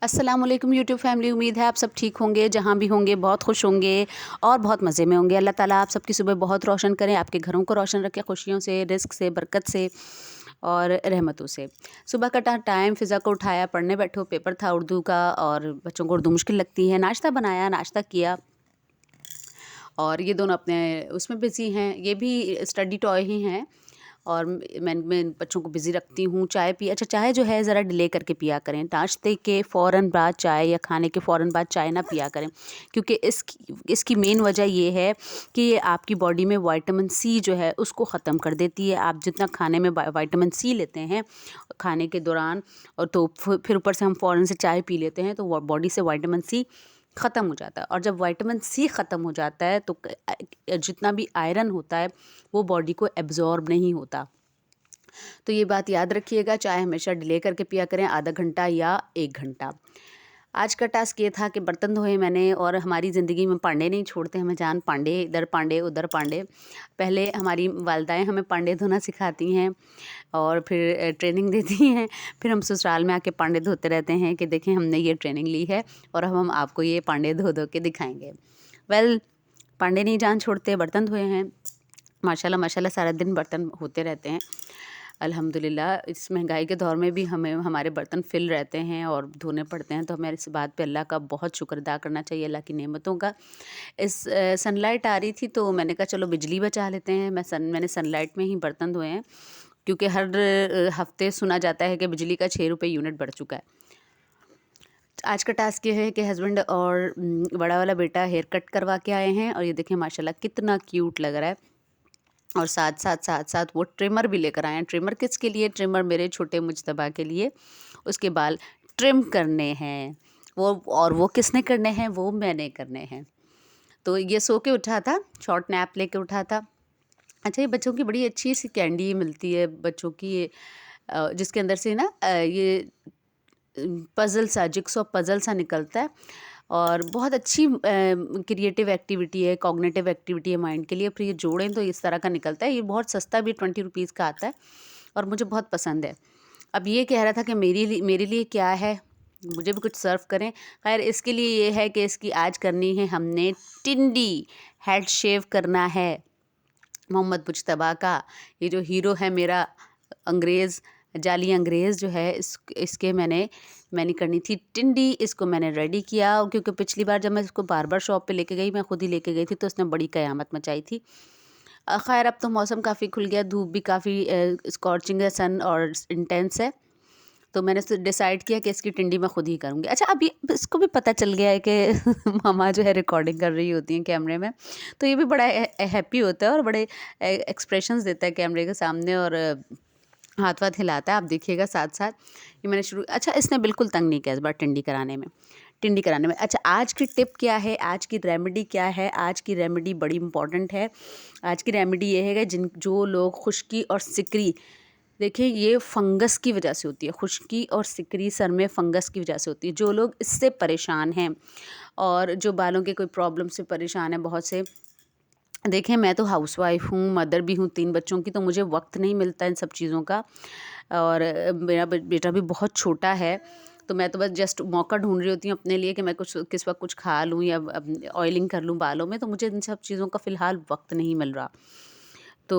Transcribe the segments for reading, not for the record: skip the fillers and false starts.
अस्सलाम वालेकुम YouTube family. उम्मीद है आप सब ठीक होंगे, जहाँ भी होंगे बहुत खुश होंगे और बहुत मज़े में होंगे। अल्लाह ताला आप सबकी सुबह बहुत रोशन करें, आपके घरों को रोशन रखें खुशियों से, रिस्क से, बरकत से और रहमतों से। सुबह का टाइम फ़िज़ा को उठाया, पढ़ने बैठो, पेपर था उर्दू का और बच्चों को उर्दू मुश्किल लगती है। नाश्ता बनाया, नाश्ता किया और ये दोनों अपने उसमें बिज़ी हैं। ये भी स्टडी टॉय ही हैं और मैं बच्चों को बिज़ी रखती हूँ। चाय पी अच्छा चाय जो है ज़रा डिले करके पिया करें। नाश्ते के फ़ौरन बाद चाय या खाने के फ़ौरन बाद चाय ना पिया करें, क्योंकि इसकी मेन वजह ये है कि ये आपकी बॉडी में विटामिन सी जो है उसको ख़त्म कर देती है। आप जितना खाने में विटामिन सी लेते हैं खाने के दौरान और तो फिर ऊपर से हम फ़ौरन से चाय पी लेते हैं, तो वो बॉडी से विटामिन सी ख़त्म हो जाता है। और जब विटामिन सी ख़त्म हो जाता है तो जितना भी आयरन होता है वो बॉडी को एब्ज़ॉर्ब नहीं होता। तो ये बात याद रखिएगा, चाय हमेशा डिले करके पिया करें, आधा घंटा या 1 घंटा। आज का टास्क ये था कि बर्तन धोए मैंने और हमारी ज़िंदगी में पांडे नहीं छोड़ते हमें जान, पांडे इधर पांडे उधर पांडे। पहले हमारी वालदाएँ हमें पांडे धोना सिखाती हैं और फिर ट्रेनिंग देती हैं, फिर हम ससुराल में आके पांडे धोते रहते हैं कि देखें हमने ये ट्रेनिंग ली है और अब हम आपको ये पांडे धो धो के दिखाएँगे। वेल, पांडे नहीं जान छोड़ते, बर्तन धोए हैं। माशाल्लाह माशाल्लाह सारा दिन बर्तन होते रहते हैं। अल्हम्दुलिल्लाह इस महंगाई के दौर में भी हमें हमारे बर्तन फिल रहते हैं और धोने पड़ते हैं, तो हमें इस बात पे अल्लाह का बहुत शुक्र अदा करना चाहिए, अल्लाह की नेमतों का। सनलाइट आ रही थी तो मैंने कहा चलो बिजली बचा लेते हैं। मैंने सनलाइट में ही बर्तन धोए हैं, क्योंकि हर हफ्ते सुना जाता है कि बिजली का 6 रुपये यूनिट बढ़ चुका है। आज का टास्क ये है कि हस्बैंड और बड़ा वाला बेटा हेयर कट करवा के आए हैं और ये देखें माशाल्लाह कितना क्यूट लग रहा है। और साथ साथ वो ट्रिमर भी लेकर आए हैं। ट्रिमर किसके लिए? ट्रिमर मेरे छोटे मुज्तबा के लिए। उसके बाल ट्रिम करने हैं वो किसने करने हैं? वो मैंने करने हैं। तो ये सो के उठा था, शॉर्ट नैप लेके उठा था। अच्छा, ये बच्चों की बड़ी अच्छी सी कैंडी मिलती है बच्चों की, ये जिसके अंदर से ना ये पज़ल सा, जिगसॉ पज़ल सा निकलता है और बहुत अच्छी क्रिएटिव एक्टिविटी है, कॉग्निटिव एक्टिविटी है माइंड के लिए। फिर ये जोड़ें तो इस तरह का निकलता है। ये बहुत सस्ता भी 20 रुपीज़ का आता है और मुझे बहुत पसंद है। अब ये कह रहा था कि मेरे लिए क्या है, मुझे भी कुछ सर्व करें। खैर इसके लिए ये है कि इसकी आज करनी है हमने टिंडी, हेड शेव करना है मोहम्मद मुज्तबा का। ये जो हीरो है मेरा अंग्रेज़, जाली अंग्रेज़ जो है, इसके मैंने करनी थी टिंडी। इसको मैंने रेडी किया क्योंकि पिछली बार जब मैं इसको बार्बर शॉप पे लेके गई, मैं खुद ही लेके गई थी, तो उसने बड़ी क़यामत मचाई थी। खैर अब तो मौसम काफ़ी खुल गया, धूप भी काफ़ी स्कॉर्चिंग है, सन और इंटेंस है, तो मैंने डिसाइड किया कि इसकी टिंडी मैं खुद ही करूँगी। अच्छा, अब ये इसको भी पता चल गया है कि मामा जो है रिकॉर्डिंग कर रही होती हैं कैमरे में, तो ये भी बड़ा हैप्पी होता है और बड़े एक्सप्रेशंस देता है कैमरे के सामने और हाथ वाथ हिलाता है। आप देखिएगा साथ साथ। ये मैंने शुरू अच्छा, इसने बिल्कुल तंग नहीं किया इस बार टिंडी कराने में। अच्छा, आज की टिप क्या है, आज की रेमेडी क्या है? आज की रेमेडी बड़ी इंपॉर्टेंट है। आज की रेमेडी ये है कि जो लोग खुश्की और सिकरी, देखिए ये फंगस की वजह से होती है, खुश्की और सिकरी सर में फंगस की वजह से होती है। जो लोग इससे परेशान हैं और जो बालों के कोई प्रॉब्लम से परेशान है बहुत से, देखें मैं तो हाउसवाइफ हूँ, मदर भी हूँ 3 बच्चों की, तो मुझे वक्त नहीं मिलता इन सब चीज़ों का और मेरा बेटा भी बहुत छोटा है, तो मैं तो बस जस्ट मौका ढूंढ रही होती हूँ अपने लिए कि मैं किस वक्त कुछ खा लूँ या ऑयलिंग कर लूँ बालों में, तो मुझे इन सब चीज़ों का फ़िलहाल वक्त नहीं मिल रहा। तो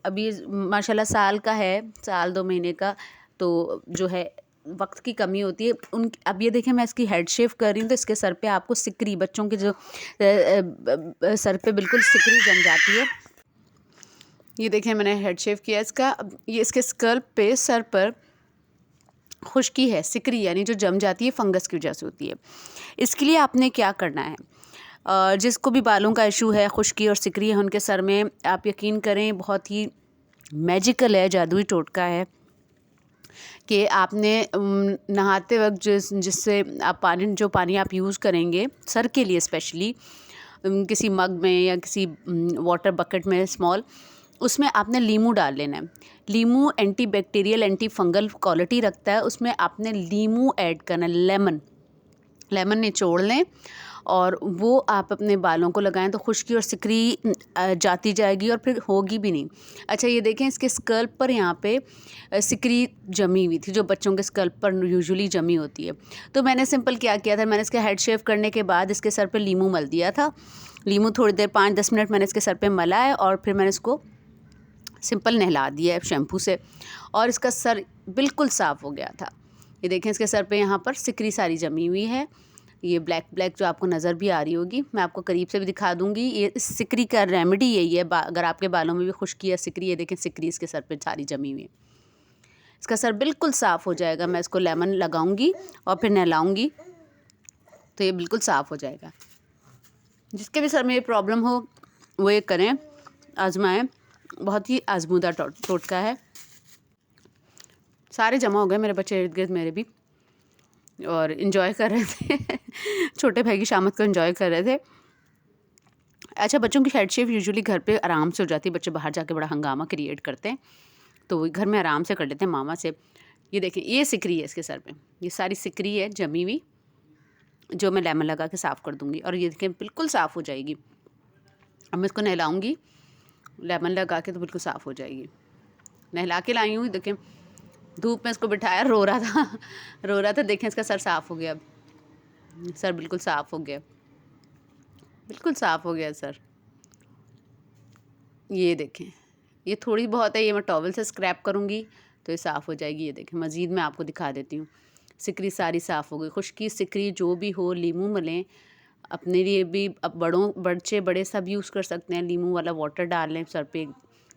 अभी माशाल्लाह साल का है, साल 2 महीने का, तो जो है वक्त की कमी होती है अब ये देखें मैं इसकी हेड शेव कर रही हूँ, तो इसके सर पे आपको सिकरी, बच्चों के जो सर पे बिल्कुल सिकरी जम जाती है। ये देखें मैंने हेड शेव किया इसका। अब ये इसके स्कल्प पे, सर पर खुश्की है, सिकरी यानी जो जम जाती है, फंगस की वजह से होती है। इसके लिए आपने क्या करना है, जिसको भी बालों का इशू है, खुश्की और सिकरी है उनके सर में, आप यकीन करें बहुत ही मैजिकल है, जादुई टोटका है कि आपने नहाते वक्त जिससे आप पानी आप यूज़ करेंगे सर के लिए स्पेशली, किसी मग में या किसी वाटर बकेट में स्मॉल, उसमें आपने लीमू डाल लेना है। लीमू anti bacterial, anti fungal quality रखता है, उसमें आपने लीमू ऐड करना है, लेमन निचोड़ लें और वो आप अपने बालों को लगाएं तो खुश्की और सिकरी जाती जाएगी और फिर होगी भी नहीं। अच्छा ये देखें इसके स्कल्प पर यहाँ पे सिकरी जमी हुई थी, जो बच्चों के स्कल्प पर यूजुअली जमी होती है। तो मैंने सिंपल क्या किया था, मैंने इसके हेड शेव करने के बाद इसके सर पे लीमू मल दिया था। लीमू थोड़ी देर 5-10 मिनट मैंने इसके सर पे मला है और फिर मैंने इसको सिंपल नहला दिया है शैम्पू से और इसका सर बिल्कुल साफ़ हो गया था। ये देखें इसके सर पे यहाँ पर सिकरी सारी जमी हुई है, ये ब्लैक ब्लैक जो आपको नज़र भी आ रही होगी, मैं आपको करीब से भी दिखा दूँगी। ये इस सिकरी का रेमेडी यही है, अगर आपके बालों में भी खुश्की या सिकरी, ये देखें सिकरी इसके सर पे सारी जमी हुई है। इसका सर बिल्कुल साफ़ हो जाएगा। मैं इसको लेमन लगाऊंगी और फिर नहलाऊंगी तो ये बिल्कुल साफ़ हो जाएगा। जिसके भी सर में ये प्रॉब्लम हो वो ये करें, आजमाएं, बहुत ही आजमूदा टोटका है। सारे जमा हो गए मेरे बच्चे इर्द गिर्द मेरे भी और इन्जॉय कर रहे थे छोटे भाई की शामत को इन्जॉय कर रहे थे। अच्छा बच्चों की हेड शेव यूजुअली घर पे आराम से हो जाती है, बच्चे बाहर जाके बड़ा हंगामा क्रिएट करते हैं तो वो घर में आराम से कर लेते हैं मामा से। ये देखें ये सिकरी है इसके सर पे, ये सारी सिकरी है जमी हुई जो मैं लेमन लगा के साफ़ कर दूँगी और ये देखें बिल्कुल साफ़ हो जाएगी। अब मैं इसको नहलाऊँगी लेमन लगा के तो बिल्कुल साफ़ हो जाएगी। नहला के लाई हूँ, देखें धूप में इसको बिठाया, रो रहा था देखें इसका सर साफ़ हो गया। अब सर बिल्कुल साफ़ हो गया, बिल्कुल साफ़ हो गया सर। ये देखें ये थोड़ी बहुत है, ये मैं टॉवल से स्क्रैप करूँगी तो ये साफ़ हो जाएगी। ये देखें मज़ीद मैं आपको दिखा देती हूँ, सिकरी सारी साफ़ हो गई। खुश्की सिकरी जो भी हो लीमू मलें, अपने लिए भी, अब बच्चे बड़े सब यूज़ कर सकते हैं। लीमू वाला वाटर डाल लें सर पे,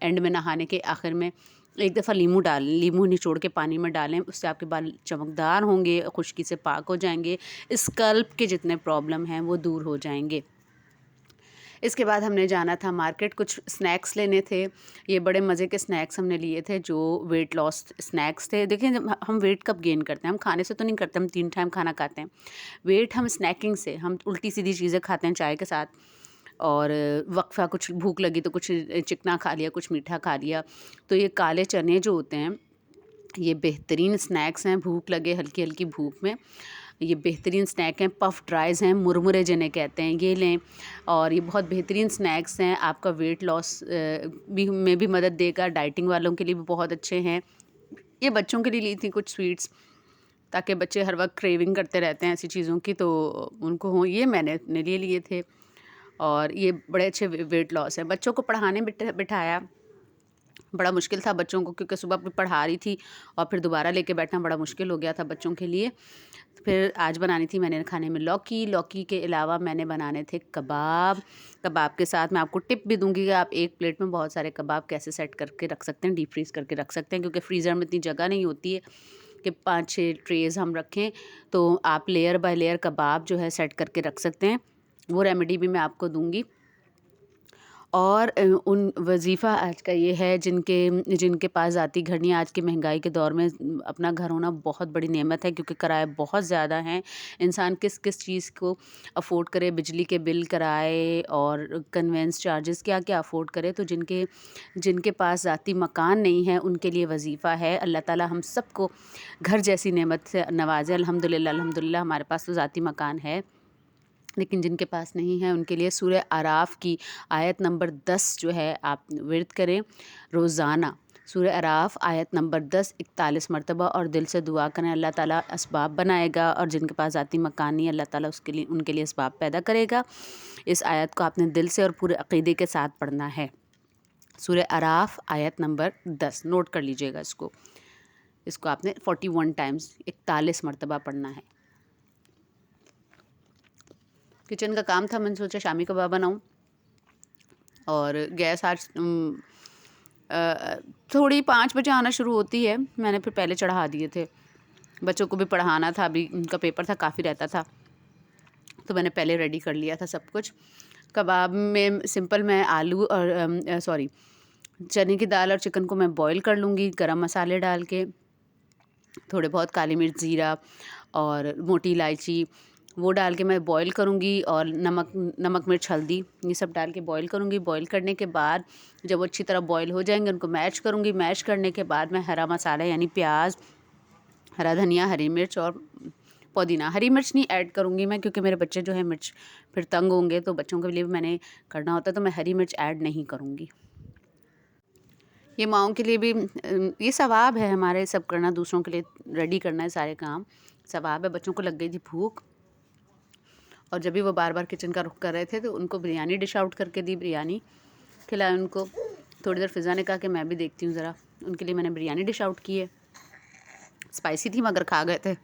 एंड में नहाने के आखिर में एक दफ़ा लीमू डाल लें, लीमू निचोड़ के पानी में डालें, उससे आपके बाल चमकदार होंगे, खुश्की से पाक हो जाएंगे, स्कल्प के जितने प्रॉब्लम हैं वो दूर हो जाएंगे। इसके बाद हमने जाना था मार्केट, कुछ स्नैक्स लेने थे। ये बड़े मज़े के स्नैक्स हमने लिए थे जो वेट लॉस स्नैक्स थे। देखिए जब हम वेट कब गेन करते हैं, हम खाने से तो नहीं करते, हम 3 टाइम खाना खाते हैं। वेट हम स्नैकिंग से, हम उल्टी सीधी चीज़ें खाते हैं चाय के साथ और वक्फा कुछ भूख लगी तो कुछ चिकना खा लिया, कुछ मीठा खा लिया। तो ये काले चने जो होते हैं ये बेहतरीन स्नैक्स हैं, भूख लगे हल्की हल्की भूख में ये बेहतरीन स्नैक हैं। पफ ड्राइज़ हैं, मुरमुरे जिन्हें कहते हैं, ये लें और ये बहुत बेहतरीन स्नैक्स हैं। आपका वेट लॉस में भी मदद देगा, डाइटिंग वालों के लिए भी बहुत अच्छे हैं। ये बच्चों के लिए ली थी कुछ स्वीट्स ताकि बच्चे हर वक्त क्रेविंग करते रहते हैं ऐसी चीज़ों की, तो उनको हों। ये मैंने अपने लिए लिए थे और ये बड़े अच्छे वेट लॉस हैं। बच्चों को पढ़ाने बिठाया, बड़ा मुश्किल था बच्चों को क्योंकि सुबह पढ़ा रही थी और फिर दोबारा लेके बैठना बड़ा मुश्किल हो गया था बच्चों के लिए। फिर आज बनानी थी मैंने खाने में लौकी के अलावा मैंने बनाने थे कबाब। कबाब के साथ मैं आपको टिप भी दूंगी कि आप एक प्लेट में बहुत सारे कबाब कैसे सेट करके रख सकते हैं, डीप फ्रीज़ करके रख सकते हैं, क्योंकि फ्रीज़र में इतनी जगह नहीं होती है कि 5-6 ट्रेज़ हम रखें। तो आप लेयर बाय लेयर कबाब जो है सेट करके रख सकते हैं, वो रेमेडी भी मैं आपको दूंगी। और उन वज़ीफ़ा आज का ये है जिनके पास ज़ाती घर नहीं है। आज की महंगाई के दौर में अपना घर होना बहुत बड़ी नेमत है क्योंकि किराए बहुत ज़्यादा हैं। इंसान किस किस चीज़ को अफ़ोर्ड करे, बिजली के बिल, किराए और कन्वेंस चार्जेस क्या क्या अफ़ोर्ड करे। तो जिनके पास ज़ाती मकान नहीं है उनके लिए वज़ीफ़ा है। अल्लाह ताला हम सबको घर जैसी नेमत से नवाज़े। अल्हम्दुलिल्लाह अल्हम्दुलिल्लाह हमारे पास तो ज़ाती मकान है, लेकिन जिनके पास नहीं है उनके लिए सूरह आराफ की आयत नंबर 10 जो है आप विर्द करें रोज़ाना। सूरह आराफ आयत नंबर 10 41 मरतबा और दिल से दुआ करें, अल्लाह ताला असबाब बनाएगा और जिनके पास ज़ाती मकान नहीं, अल्लाह ताला उनके लिए असबाब पैदा करेगा। इस आयत को आपने दिल से और पूरे अक़ीदे के साथ पढ़ना है। सूरह आराफ आयत नंबर 10 नोट कर लीजिएगा इसको आपने 41 टाइम्स 41 मरतबा पढ़ना है। किचन का काम था, मैंने सोचा शामी कबाब बनाऊं और गैस आज थोड़ी 5 बजे आना शुरू होती है, मैंने फिर पहले चढ़ा दिए थे। बच्चों को भी पढ़ाना था, अभी उनका पेपर था, काफ़ी रहता था, तो मैंने पहले रेडी कर लिया था सब कुछ। कबाब में सिंपल मैं आलू और चने की दाल और चिकन को मैं बॉईल कर लूँगी गरम मसाले डाल के, थोड़े बहुत काली मिर्च, ज़ीरा और मोटी इलायची वो डाल के मैं बॉईल करूँगी और नमक मिर्च हल्दी ये सब डाल के बॉईल करूँगी। बॉईल करने के बाद जब वो अच्छी तरह बॉईल हो जाएंगे उनको मैश करूँगी। मैश करने के बाद मैं हरा मसाला यानी प्याज, हरा धनिया, हरी मिर्च और पुदीना, हरी मिर्च नहीं ऐड करूँगी मैं, क्योंकि मेरे बच्चे जो है मिर्च फिर तंग होंगे, तो बच्चों के लिए भी मैंने करना होता है, तो मैं हरी मिर्च ऐड नहीं करूँगी। ये माँओं के लिए भी ये सवाब है हमारे, सब करना, दूसरों के लिए रेडी करना है सारे काम, सवाब है। बच्चों को लग गई थी भूख, और जब भी वो बार बार किचन का रुख कर रहे थे तो उनको बिरयानी डिश आउट करके दी, बिरयानी खिलाई उनको। थोड़ी देर फ़िज़ा ने कहा कि मैं भी देखती हूँ ज़रा, उनके लिए मैंने बिरयानी डिश आउट की है। स्पाइसी थी मगर खा गए थे।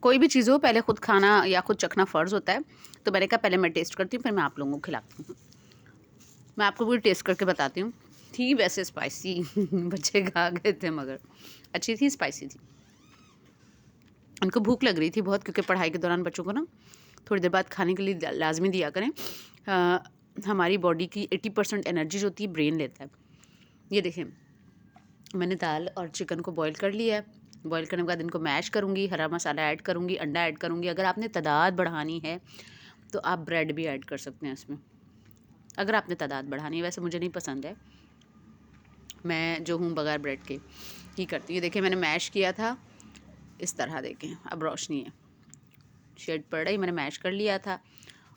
कोई भी चीज़ हो पहले खुद खाना या खुद चखना फ़र्ज़ होता है, तो मैंने कहा पहले मैं टेस्ट करती हूँ, फिर मैं आप लोगों को खिलाती हूँ। मैं आपको पूरी टेस्ट करके बताती हूँ। थी वैसे स्पाइसी बच्चे खा गए थे मगर अच्छी थी, स्पाइसी थी। उनको भूख लग रही थी बहुत, क्योंकि पढ़ाई के दौरान बच्चों को ना थोड़ी देर बाद खाने के लिए लाजमी दिया करें। हमारी बॉडी की 80% एनर्जी जो होती है ब्रेन लेता है। ये देखें, मैंने दाल और चिकन को बॉईल कर लिया है। बॉईल करने के बाद इनको मैश करूँगी, हरा मसाला ऐड करूँगी, अंडा ऐड करूँगी। अगर आपने तादाद बढ़ानी है तो आप ब्रेड भी ऐड कर सकते हैं इसमें, अगर आपने तादाद बढ़ानी है। वैसे मुझे नहीं पसंद है, मैं जो हूँ बगैर ब्रेड के ही करती हूँ। ये देखिए मैंने मैश किया था इस तरह, देखें अब रोशनी है, शेड पड़ रही, मैंने मैश कर लिया था।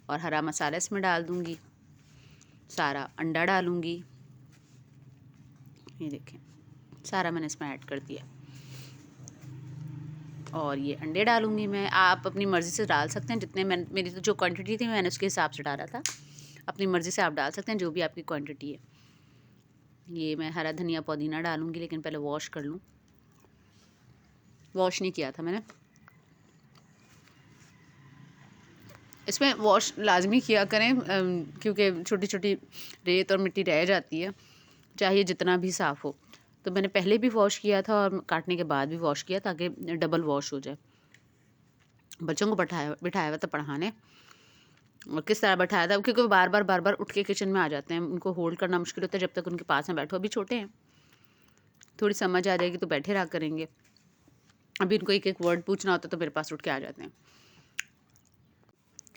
और हरा मसाला इसमें डाल दूँगी, सारा अंडा डालूँगी, ये देखें सारा मैंने इसमें ऐड कर दिया। और ये अंडे डालूँगी मैं, आप अपनी मर्ज़ी से डाल सकते हैं, जितने मेरी तो जो क्वांटिटी थी मैंने उसके हिसाब से डाला था। अपनी मर्ज़ी से आप डाल सकते हैं जो भी आपकी क्वांटिटी है। ये मैं हरा धनिया पुदीना डालूँगी, लेकिन पहले वॉश कर लूँ, वॉश नहीं किया था मैंने। इसमें वॉश लाजमी किया करें, क्योंकि छोटी छोटी रेत और मिट्टी रह जाती है, चाहे जितना भी साफ़ हो। तो मैंने पहले भी वॉश किया था और काटने के बाद भी वॉश किया, ताकि डबल वॉश हो जाए। बच्चों को बिठाया हुआ था पढ़ाने, और किस तरह बैठाया था, क्योंकि वो बार बार उठ के किचन में आ जाते हैं, उनको होल्ड करना मुश्किल होता है जब तक उनके पास में बैठो। अभी छोटे हैं, थोड़ी समझ आ जाएगी तो बैठे रहा करेंगे। अभी उनको एक एक वर्ड पूछना होता है तो मेरे पास उठ के आ जाते हैं।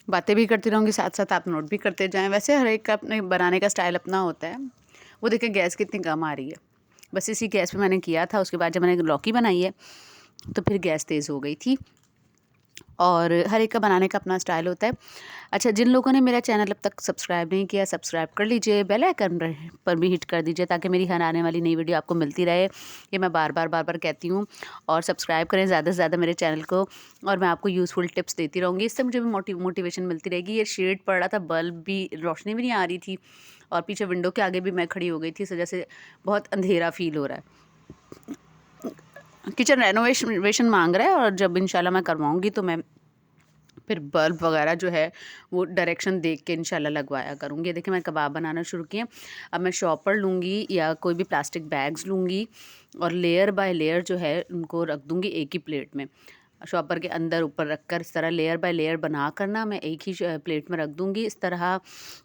बातें भी करती रहूँगी, साथ साथ आप नोट भी करते जाएं। वैसे हर एक का अपने बनाने का स्टाइल अपना होता है। वो देखें गैस कितनी कम आ रही है, बस इसी गैस पे मैंने किया था। उसके बाद जब मैंने लौकी बनाई है तो फिर गैस तेज़ हो गई थी। और हर एक का बनाने का अपना स्टाइल होता है। अच्छा, जिन लोगों ने मेरा चैनल अब तक सब्सक्राइब नहीं किया, सब्सक्राइब कर लीजिए, बेल आइकन पर भी हिट कर दीजिए, ताकि मेरी हर आने वाली नई वीडियो आपको मिलती रहे। ये मैं बार बार कहती हूँ। और सब्सक्राइब करें ज़्यादा से ज़्यादा मेरे चैनल को, और मैं आपको यूज़फुल टिप्स देती रहूँगी। इससे मुझे भी मोटिवेशन मिलती रहेगी। ये शेड पड़ रहा था, बल्ब भी, रोशनी भी नहीं आ रही थी, और पीछे विंडो के आगे भी मैं खड़ी हो गई थी, इस वजह से बहुत अंधेरा फ़ील हो रहा है। किचन रेनोवेशन मांग रहा है, और जब इंशाल्लाह मैं करवाऊँगी तो मैं फिर बल्ब वगैरह जो है वो डायरेक्शन देख के इंशाल्लाह लगवाया करूँगी। देखिए मैं कबाब बनाना शुरू किए। अब मैं शॉपर लूँगी या कोई भी प्लास्टिक बैग्स लूँगी, और लेयर बाय लेयर जो है उनको रख दूँगी एक ही प्लेट में, शॉपर के अंदर ऊपर रख कर। इस तरह लेयर बाय लेयर बना कर ना मैं एक ही प्लेट में रख दूँगी। इस तरह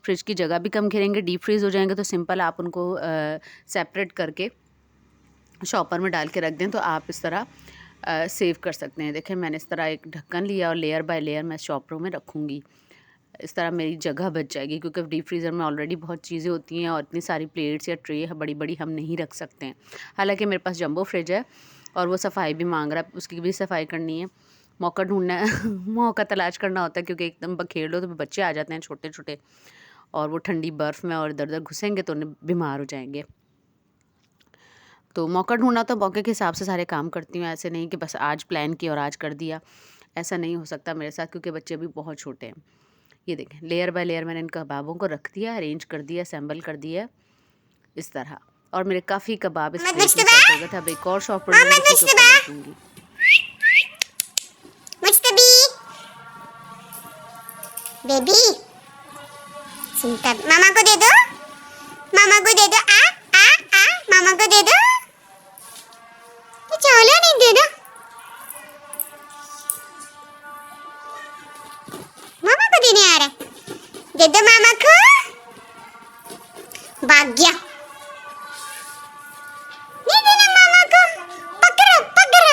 फ्रिज की जगह भी कम घेरेंगे। डीप फ्रीज़ हो जाएंगे तो सिंपल आप उनको सेपरेट करके शॉपर में डाल के रख दें, तो आप इस तरह सेव कर सकते हैं। देखें मैंने इस तरह एक ढक्कन लिया, और लेयर बाय लेयर मैं शॉपरों में रखूँगी। इस तरह मेरी जगह बच जाएगी, क्योंकि डीप फ्रीज़र में ऑलरेडी बहुत चीज़ें होती हैं, और इतनी सारी प्लेट्स या ट्रे बड़ी बड़ी हम नहीं रख सकते हैं। हालांकि मेरे पास जंबो फ्रिज है, और वो सफाई भी मांग रहा है, उसकी भी सफाई करनी है। मौका ढूंढना है मौका तलाश करना होता है, क्योंकि एकदम बखेर लो तो बच्चे आ जाते हैं छोटे छोटे, और वो ठंडी बर्फ़ में और इधर उधर घुसेंगे तो उन्हें बीमार हो जाएंगे। तो मौका ढूँढना, तो मौके के हिसाब से सारे काम करती हूँ। ऐसे नहीं कि बस आज प्लान किया और आज कर दिया, ऐसा नहीं हो सकता मेरे साथ, क्योंकि बच्चे अभी बहुत छोटे हैं। ये देखें लेयर बाय लेयर मैंने इन कबाबों को रख दिया, अरेंज कर दिया, असेंबल कर दिया इस तरह। और मेरे काफ़ी कबाब इस प्लेट में सेट हो गए थे। अब एक और शॉप पर दूँगी। बेबी मामा को दे दो, मामा को दे दो, मामा को दे दो, चलो नहीं दे दो, मामा को देने आ रहा है, दे दो मामा को, भाग गया, नहीं देना मामा को, पकड़ो पकड़ो।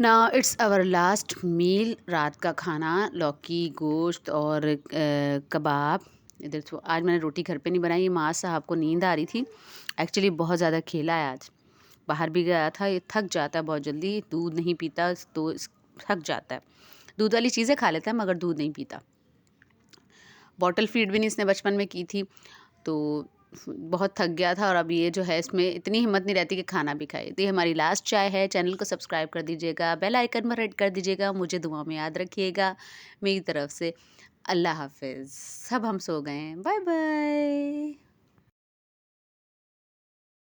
Now it's our last meal, रात का खाना, लौकी, गोश्त और कबाब। इधर तो आज मैंने रोटी घर पे नहीं बनाई, माँ साहब को नींद आ रही थी। एक्चुअली बहुत ज़्यादा खेला है आज, बाहर भी गया था। ये थक जाता है बहुत जल्दी, दूध नहीं पीता तो थक जाता है। दूध वाली चीज़ें खा लेता है मगर दूध नहीं पीता। बॉटल फीड भी नहीं इसने बचपन में की थी, तो बहुत थक गया था और अब ये जो है इसमें इतनी हिम्मत नहीं रहती कि खाना भी खाए। तो ये हमारी लास्ट चाय है। चैनल को सब्सक्राइब कर दीजिएगा, बेल आइकन पर हिट कर दीजिएगा, मुझे दुआ में याद रखिएगा। मेरी तरफ से अल्लाह हाफ़िज़। सब हम सो गए हैं। Bye bye.